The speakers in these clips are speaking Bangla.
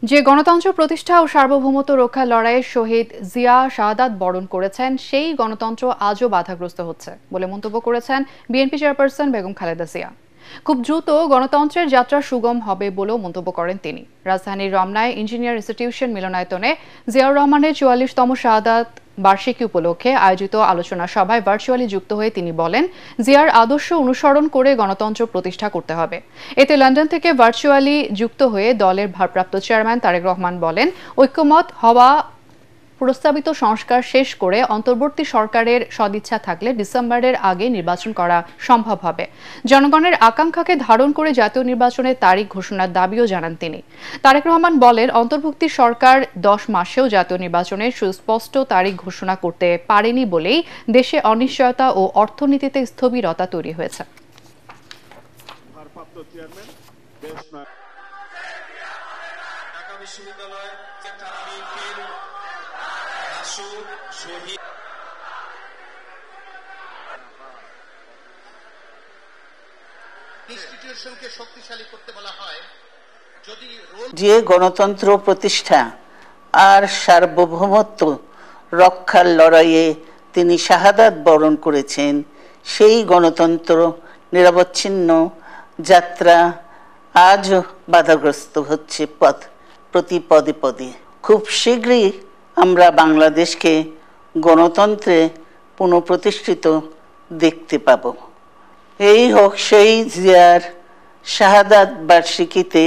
যে গণতন্ত্র প্রতিষ্ঠা ও সার্বভৌমত্ব রক্ষার লড়াইয়ে শহীদ জিয়া শাহাদাত বরণ করেছেন সেই গণতন্ত্র আজও বাধাগ্রস্ত হচ্ছে বলে মন্তব্য করেছেন বিএনপি চেয়ারপারসন বেগম খালেদা জিয়া। খুব দ্রুত গণতন্ত্রের যাত্রা সুগম হবে বলেও মন্তব্য করেন তিনি। রাজধানীর রমনায় ইঞ্জিনিয়ার ইনস্টিটিউশন মিলনায়তনে জিয়াউর রহমানের ৪৪তম শাহাদাত বার্ষিকী উপলক্ষে আয়োজিত আলোচনা সভায় ভার্চুয়ালি যুক্ত হয়ে তিনি বলেন, জিয়ার আদর্শ অনুসরণ করে গণতন্ত্র প্রতিষ্ঠা করতে হবে। এতে লন্ডন থেকে ভার্চুয়ালি যুক্ত হয়ে দলের ভারপ্রাপ্ত চেয়ারম্যান তারেক রহমান বলেন, ঐক্যমত হওয়া প্রস্তাবিত সংস্কার শেষ করে অন্তর্বর্তী সরকারের সদিচ্ছা থাকলে ডিসেম্বরের আগে নির্বাচন করা সম্ভব হবে। জনগণের আকাঙ্ক্ষাকে ধারণ করে জাতীয় নির্বাচনের তারিখ ঘোষণার দাবিও জানান তিনি। তারেক রহমান বলেন, অন্তর্বর্তী সরকার ১০ মাসেও জাতীয় নির্বাচনের সুস্পষ্ট তারিখ ঘোষণা করতে পারেনি বলেই দেশে অনিশ্চয়তা ও অর্থনীতিতে স্থবিরতা তৈরি হয়েছে। যে গণতন্ত্র প্রতিষ্ঠা আর সার্বভৌমত্ব রক্ষার লড়াইয়ে তিনি শাহাদাত বরণ করেছেন, সেই গণতন্ত্র নিরবচ্ছিন্ন যাত্রা আজও বাধাগ্রস্ত হচ্ছে প্রতি পদে পদে। খুব শীঘ্রই আমরা বাংলাদেশকে গণতন্ত্রে পুনঃপ্রতিষ্ঠিত দেখতে পাব। এই হোক সেই জিয়ার শাহাদাত বার্ষিকীতে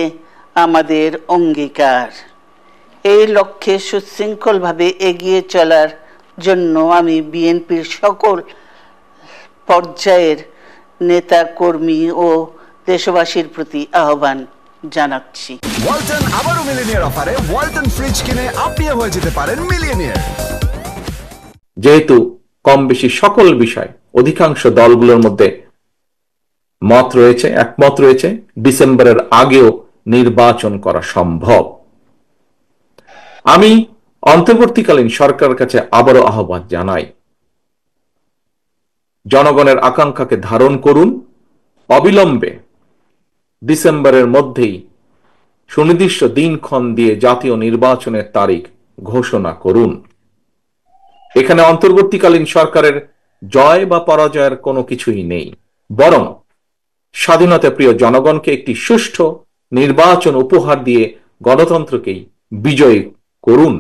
আমাদের অঙ্গীকার। এই লক্ষ্যে সুশৃঙ্খলভাবে এগিয়ে চলার জন্য আমি বিএনপির সকল পর্যায়ের নেতা কর্মী ও দেশবাসীর প্রতি আহ্বান জানাচ্ছি। ওয়ালটন আবারো মিলিয়নিয়ার অফারে ওয়ালটন ফ্রিজ কিনে আপনিও হয়ে যেতে পারেন মিলিয়নিয়ার। যেহেতু কম বেশি সকল বিষয় অধিকাংশ দলগুলোর মধ্যে একমত রয়েছে ডিসেম্বরের আগেও নির্বাচন করা সম্ভব, আমি অন্তর্বর্তীকালীন সরকারের কাছে আবারও আহ্বান জানাই, জনগণের আকাঙ্ক্ষাকে ধারণ করুন, অবিলম্বে ডিসেম্বরের মধ্যেই সুনির্দিষ্ট দিনক্ষণ দিয়ে জাতীয় নির্বাচনের তারিখ ঘোষণা করুন। এখানে অন্তর্বর্তীকালীন সরকারের জয় বা পরাজয়ের কোনো কিছুই নেই, বরং স্বাধীনতা প্রিয় জনগণকে একটি সুষ্ঠু নির্বাচন উপহার দিয়ে গণতন্ত্রকেই বিজয়ী করুন।